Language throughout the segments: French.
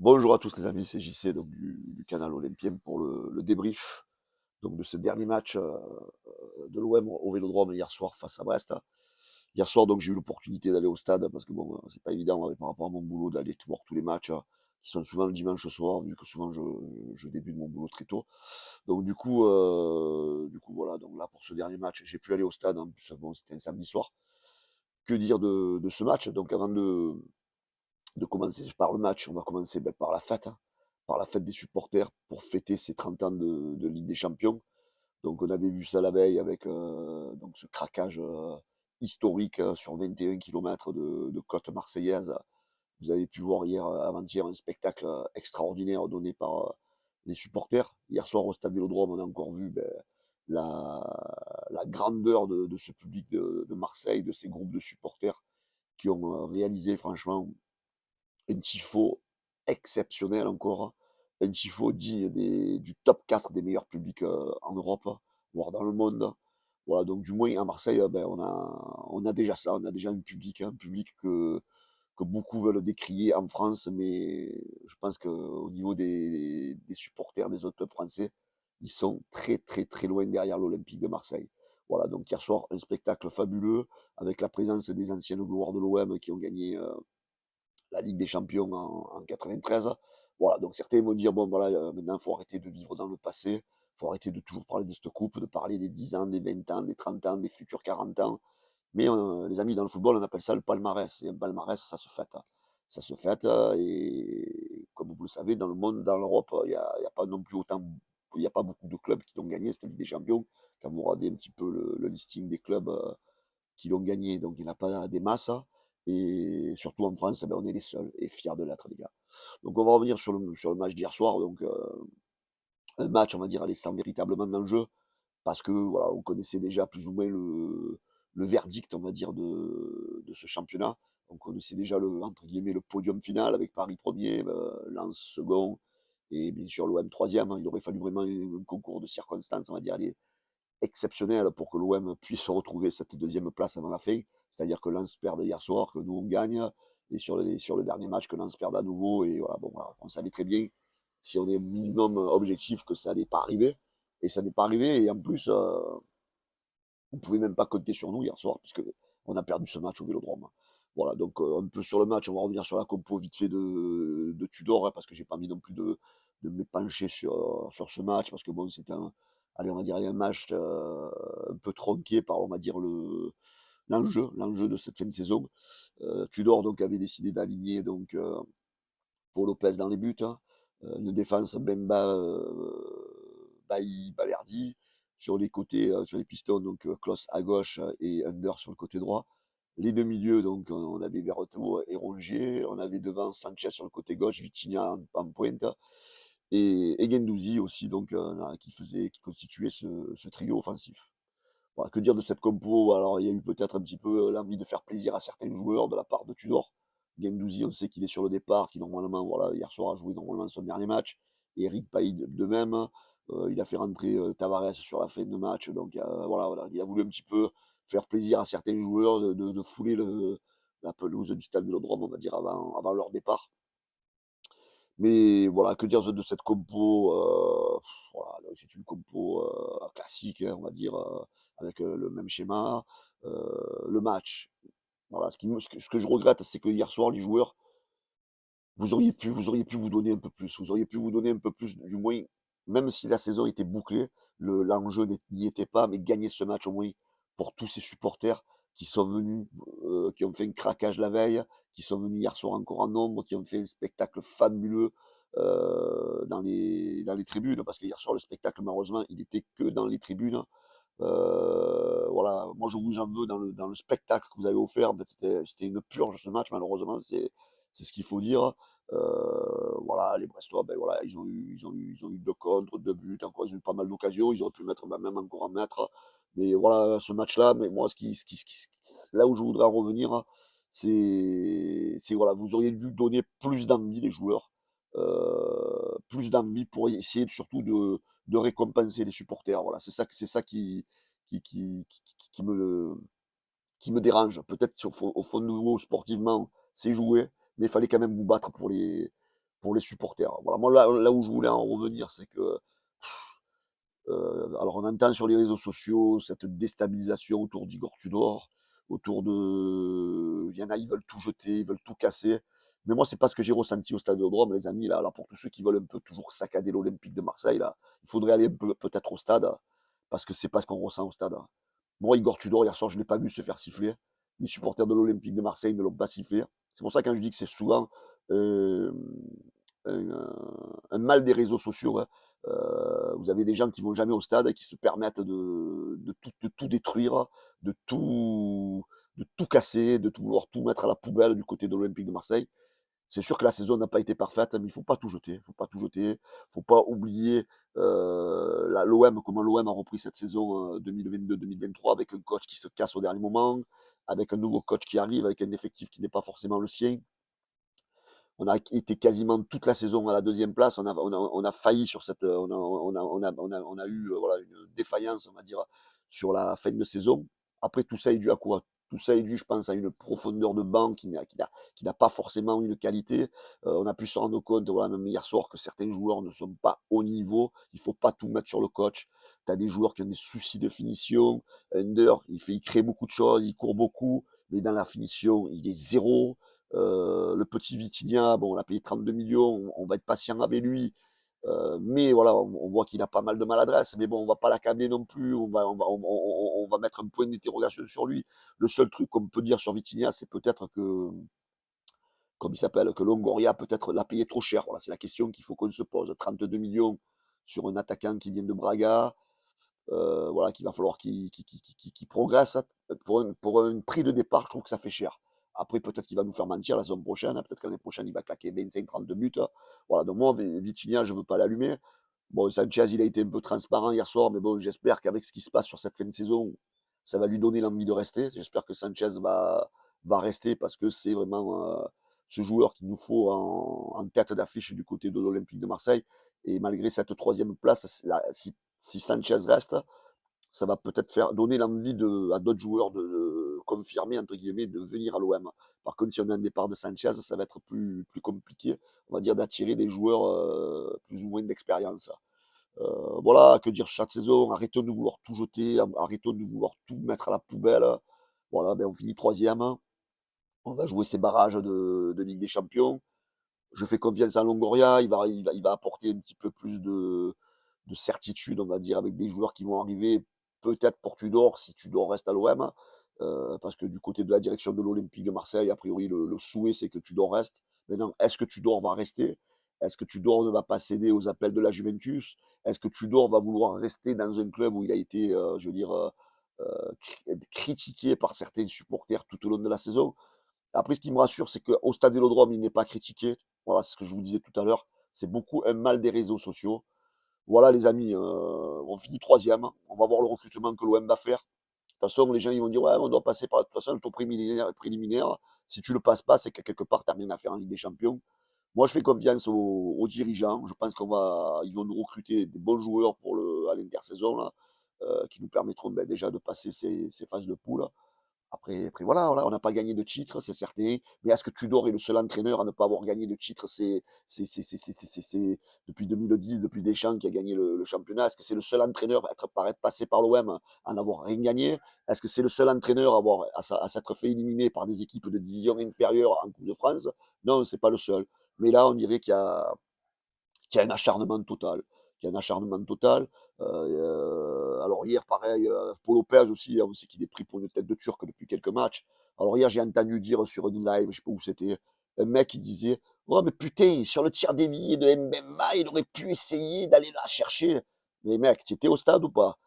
Bonjour à tous les amis, c'est JC donc du canal Olympien pour le débrief donc de ce dernier match de l'OM au Vélodrome hier soir face à Brest. Hier soir donc j'ai eu l'opportunité d'aller au stade parce que bon c'est pas évident par rapport à mon boulot d'aller voir tous les matchs qui sont souvent le dimanche soir vu que souvent je débute mon boulot très tôt. Donc du coup voilà donc là pour ce dernier match j'ai pu aller au stade en plus bon c'était un samedi soir. Que dire de ce match? Donc avant de commencer par le match, on va commencer, par la fête, hein, par la fête des supporters pour fêter ces 30 ans de Ligue des Champions. Donc on avait vu ça la veille avec, donc ce craquage, historique, sur 21 kilomètres de côte marseillaise. Vous avez pu voir hier, avant-hier, un spectacle, extraordinaire donné par, les supporters. Hier soir au stade Vélodrome, on a encore vu, la la grandeur de ce public de Marseille, de ces groupes de supporters qui ont, réalisé franchement un tifo exceptionnel encore, un tifo digne du top 4 des meilleurs publics, en Europe, voire dans le monde. Voilà, donc du moins à Marseille, on a déjà ça, on a déjà un public que beaucoup veulent décrier en France, mais je pense qu'au niveau des supporters des autres clubs français, ils sont très, très, très loin derrière l'Olympique de Marseille. Voilà, donc hier soir, un spectacle fabuleux avec la présence des anciennes gloires de l'OM qui ont gagné, la Ligue des Champions en 93. Voilà, donc certains vont dire: «Bon voilà, maintenant il faut arrêter de vivre dans le passé, il faut arrêter de toujours parler de cette coupe, de parler des 10 ans, des 20 ans, des 30 ans, des futurs 40 ans». Mais les amis, dans le football, on appelle ça le palmarès et un palmarès, ça se fête, hein. Ça se fête, et comme vous le savez, dans le monde, dans l'Europe, il y a pas non plus autant il y a pas beaucoup de clubs qui l'ont gagné cette Ligue des Champions. Quand vous regardez un petit peu le listing des clubs, qui l'ont gagné, donc il n'y en a pas des masses, hein. Et surtout en France, on est les seuls et fiers de l'être, les gars. Donc on va revenir sur le match d'hier soir, donc un match, on va dire, allez, sans véritablement d'enjeu, parce que voilà, on connaissait déjà plus ou moins le verdict, on va dire, de ce championnat. On connaissait déjà le entre guillemets «le podium final» avec Paris premier, Lens second et bien sûr l'OM troisième, hein. Il aurait fallu vraiment un concours de circonstances, on va dire, allez, exceptionnel pour que l'OM puisse retrouver cette deuxième place avant la fin. C'est-à-dire que Lens perde hier soir, que nous on gagne, et sur le dernier match que Lens perde à nouveau. Et voilà, bon, voilà, on savait très bien, si on est minimum objectif, que ça n'allait pas arriver. Et ça n'est pas arrivé. Et en plus, on ne pouvait même pas compter sur nous hier soir, puisque on a perdu ce match au Vélodrome. Voilà, donc un peu sur le match, on va revenir sur la compo vite fait de Tudor, hein, parce que j'ai pas envie non plus de m'épancher sur ce match, parce que bon, c'était allez, on va dire, un match un peu tronqué par, on va dire, l'enjeu de cette fin de saison. Tudor donc avait décidé d'aligner donc Paul Lopez dans les buts, hein, une défense Bemba, Bailly, Balerdi. Sur les côtés, sur les pistons, donc Klose à gauche, et Under sur le côté droit. Les 2 milieux, donc on avait Verretou et Rongier. On avait devant Sanchez sur le côté gauche, Vitinha en pointe, et Guendouzi aussi, donc qui constituait ce trio offensif. Voilà, que dire de cette compo? Alors, il y a eu peut-être un petit peu, l'envie de faire plaisir à certains joueurs de la part de Tudor. Guendouzi, on sait qu'il est sur le départ, qui normalement, voilà, hier soir a joué normalement son dernier match. Et Eric Bailly de même. Il a fait rentrer, Tavares sur la fin de match, donc voilà, il a voulu un petit peu faire plaisir à certains joueurs de fouler la pelouse du stade Vélodrome, on va dire, avant leur départ. Mais voilà, que dire de cette compo? Voilà, donc c'est une compo, classique, hein, on va dire, avec, le même schéma. Le match, voilà, ce que je regrette, c'est que hier soir, les joueurs, vous auriez pu vous donner un peu plus. Vous auriez pu vous donner un peu plus, du moins, même si la saison était bouclée, l'enjeu n'y était pas, mais gagner ce match au moins pour tous ces supporters qui sont venus, qui ont fait un craquage la veille, qui sont venus hier soir encore en nombre, qui ont fait un spectacle fabuleux, dans les tribunes. Parce que hier soir, le spectacle, malheureusement, il était que dans les tribunes. Voilà, moi je vous en veux dans le spectacle que vous avez offert. En fait, c'était une purge ce match, malheureusement, c'est ce qu'il faut dire. Voilà, les Brestois, ben voilà, ils ont eu 2 contres, 2 buts, encore ils ont eu pas mal d'occasions, ils auraient pu mettre, même encore en mettre. Mais voilà, ce match-là, mais moi là où je voudrais en revenir, c'est voilà, vous auriez dû donner plus d'envie, les joueurs, plus d'envie pour essayer surtout de récompenser les supporters. Voilà, c'est ça qui me dérange. Peut-être au fond de nous, sportivement, c'est joué, mais il fallait quand même vous battre pour les supporters. Voilà, moi, là où je voulais en revenir, c'est que, alors on entend sur les réseaux sociaux cette déstabilisation autour d'Igor Tudor, autour de il y en a, ils veulent tout jeter, ils veulent tout casser. Mais moi, c'est pas ce que j'ai ressenti au Stade Vélodrome, les amis, là, pour tous ceux qui veulent un peu toujours saccader l'Olympique de Marseille, là, il faudrait aller un peu peut-être au stade, parce que c'est pas ce qu'on ressent au stade. Moi, Igor Tudor, hier soir, je l'ai pas vu se faire siffler. Les supporters de l'Olympique de Marseille ne l'ont pas sifflé. C'est pour ça, quand je dis que c'est souvent, hem, un mal des réseaux sociaux, hein. Vous avez des gens qui vont jamais au stade et qui se permettent de tout détruire, de tout de tout casser, de tout vouloir tout mettre à la poubelle du côté de l'Olympique de Marseille. C'est sûr que la saison n'a pas été parfaite, mais il faut pas tout jeter. Il faut pas tout jeter. Faut pas oublier l'OM, comment l'OM a repris cette saison 2022-2023 avec un coach qui se casse au dernier moment, avec un nouveau coach qui arrive, avec un effectif qui n'est pas forcément le sien. On a été quasiment toute la saison à la deuxième place. On a failli sur cette, on a eu voilà, une défaillance, on va dire, sur la fin de saison. Après, tout ça est dû à quoi? Tout ça est dû, je pense, à une profondeur de banc qui n'a pas forcément une qualité. On a pu se rendre compte, voilà, même hier soir, que certains joueurs ne sont pas au niveau. Il faut pas tout mettre sur le coach. Tu as des joueurs qui ont des soucis de finition. Under, il crée beaucoup de choses, il court beaucoup, mais dans la finition, il est zéro. Le petit Vitinha, bon, on l'a payé 32 millions, on va être patient avec lui. Mais voilà, on voit qu'il a pas mal de maladresse. Mais bon, on va pas l'accabler non plus. On va mettre un point d'interrogation sur lui. Le seul truc qu'on peut dire sur Vitinha, c'est peut-être que, comme il s'appelle, que Longoria peut-être l'a payé trop cher. Voilà, c'est la question qu'il faut qu'on se pose. 32 millions sur un attaquant qui vient de Braga. Voilà, qu'il va falloir qu'il progresse. Pour un prix de départ, je trouve que ça fait cher. Après, peut-être qu'il va nous faire mentir la saison prochaine, hein. Peut-être que l'année prochaine, il va claquer 25-30 buts. Voilà, donc moi, Vitinha, je ne veux pas l'allumer. Bon, Sanchez, il a été un peu transparent hier soir, mais bon, j'espère qu'avec ce qui se passe sur cette fin de saison, ça va lui donner l'envie de rester. J'espère que Sanchez va rester parce que c'est vraiment ce joueur qu'il nous faut en tête d'affiche du côté de l'Olympique de Marseille. Et malgré cette troisième place, si Sanchez reste, ça va peut-être faire donner l'envie à d'autres joueurs de confirmer, entre guillemets, de venir à l'OM. Par contre, si on a un départ de Sanchez, ça va être plus compliqué, on va dire, d'attirer des joueurs plus ou moins d'expérience. Voilà, que dire sur cette saison? Arrêtons de vouloir tout jeter, arrêtons de vouloir tout mettre à la poubelle. Voilà, ben on finit troisième. On va jouer ces barrages de Ligue des Champions. Je fais confiance à Longoria, il va apporter un petit peu plus de certitude, on va dire, avec des joueurs qui vont arriver, peut-être pour Tudor, si Tudor reste à l'OM, parce que du côté de la direction de l'Olympique de Marseille, a priori, le souhait, c'est que Tudor reste. Maintenant, est-ce que Tudor va rester? Est-ce que Tudor ne va pas céder aux appels de la Juventus? Est-ce que Tudor va vouloir rester dans un club où il a été, je veux dire, critiqué par certains supporters tout au long de la saison? Après, ce qui me rassure, c'est qu'au Stade Vélodrome, il n'est pas critiqué. Voilà, c'est ce que je vous disais tout à l'heure. C'est beaucoup un mal des réseaux sociaux. Voilà, les amis, on finit troisième. On va voir le recrutement que l'OM va faire. De toute façon, les gens ils vont dire ouais, on doit passer par. De toute façon, le tour préliminaire, si tu le passes pas, c'est que quelque part, tu n'as rien à faire en Ligue des Champions. Moi, je fais confiance aux dirigeants. Je pense ils vont nous recruter des bons joueurs à l'intersaison, là, qui nous permettront ben, déjà de passer ces phases de poule. Après voilà, on n'a pas gagné de titre, c'est certain. Mais est-ce que Tudor est le seul entraîneur à ne pas avoir gagné de titre? C'est depuis 2010, depuis Deschamps qui a gagné le championnat. Est-ce que c'est le seul entraîneur à être passé par l'OM à n'avoir rien gagné? Est-ce que c'est le seul entraîneur à s'être fait éliminer par des équipes de division inférieure en Coupe de France? Non, c'est pas le seul. Mais là, on dirait qu'il y a un acharnement total. Qu'il y a un acharnement total. Alors hier, pareil, Paul Lopez aussi, hein, on sait qu'il est pris pour une tête de Turc depuis quelques matchs. Alors hier, j'ai entendu dire sur une live, je sais pas où c'était, un mec qui disait: «Oh mais putain, sur le tir dévié de Mbemba, il aurait pu essayer d'aller la chercher». Mais mec, tu étais au stade ou pas?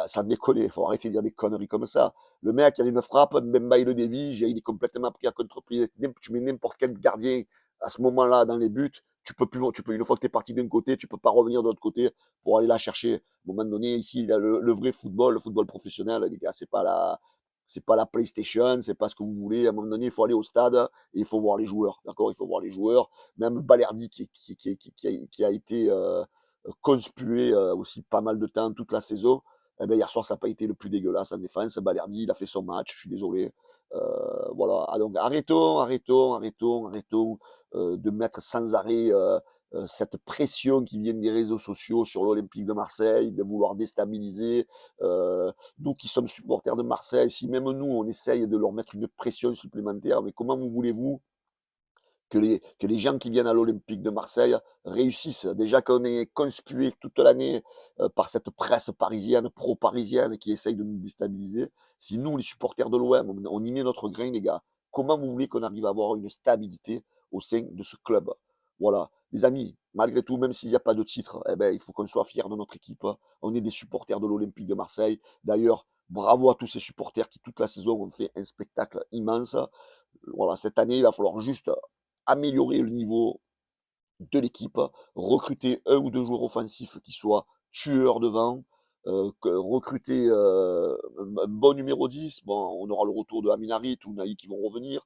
Sans déconner, faut arrêter de dire des conneries comme ça. Le mec, il y a une frappe, Mbemba il le dévie, il est complètement pris à contre-pied. Tu mets n'importe quel gardien à ce moment-là dans les buts, une fois que tu es parti d'un côté, tu peux pas revenir de l'autre côté pour aller la chercher. À un moment donné, ici, le vrai football, le football professionnel, les gars, c'est pas la PlayStation, c'est pas ce que vous voulez. À un moment donné, il faut aller au stade et il faut voir les joueurs. D'accord? Il faut voir les joueurs. Même Balerdi qui a été conspué aussi pas mal de temps, toute la saison. Eh ben, hier soir, ça n'a pas été le plus dégueulasse en défense. Balerdi, il a fait son match, je suis désolé. Voilà, ah donc arrêtons de mettre sans arrêt, cette pression qui vient des réseaux sociaux sur l'Olympique de Marseille, de vouloir déstabiliser. Nous qui sommes supporters de Marseille, si même nous, on essaye de leur mettre une pression supplémentaire, mais comment vous voulez-vous que les gens qui viennent à l'Olympique de Marseille réussissent? Déjà qu'on est conspué toute l'année, par cette presse parisienne, pro-parisienne qui essaye de nous déstabiliser. Si nous, les supporters de l'OM, on y met notre grain, les gars, comment vous voulez qu'on arrive à avoir une stabilité au sein de ce club? Voilà. Les amis, malgré tout, même s'il y a pas de titre, eh beh, il faut qu'on soit fiers de notre équipe. On est des supporters de l'Olympique de Marseille. D'ailleurs, bravo à tous ces supporters qui, toute la saison, ont fait un spectacle immense. Voilà, cette année, il va falloir juste améliorer le niveau de l'équipe, recruter un ou 2 joueurs offensifs qui soient tueurs devant, recruter, un bon numéro 10. Bon, on aura le retour de Amin Harit ou Naï qui vont revenir.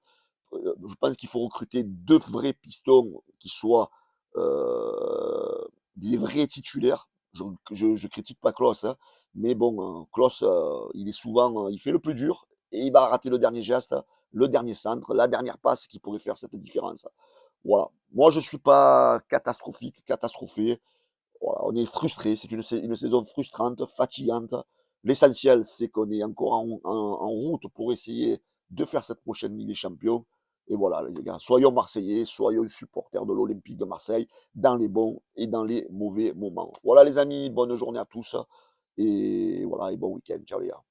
Je pense qu'il faut recruter 2 vrais pistons qui soient, des vrais titulaires. Je critique pas Claus, hein, mais bon, Claus, il est souvent, il fait le plus dur et il va rater le dernier geste, le dernier centre, la dernière passe qui pourrait faire cette différence. Voilà. Moi, je suis pas catastrophique, catastrophé. Voilà, on est frustré, c'est une saison frustrante, fatigante. L'essentiel, c'est qu'on est encore en route pour essayer de faire cette prochaine Ligue des Champions. Et voilà, les gars, soyons Marseillais, soyons supporters de l'Olympique de Marseille, dans les bons et dans les mauvais moments. Voilà, les amis, bonne journée à tous. Et voilà, et bon week-end. Ciao, les gars.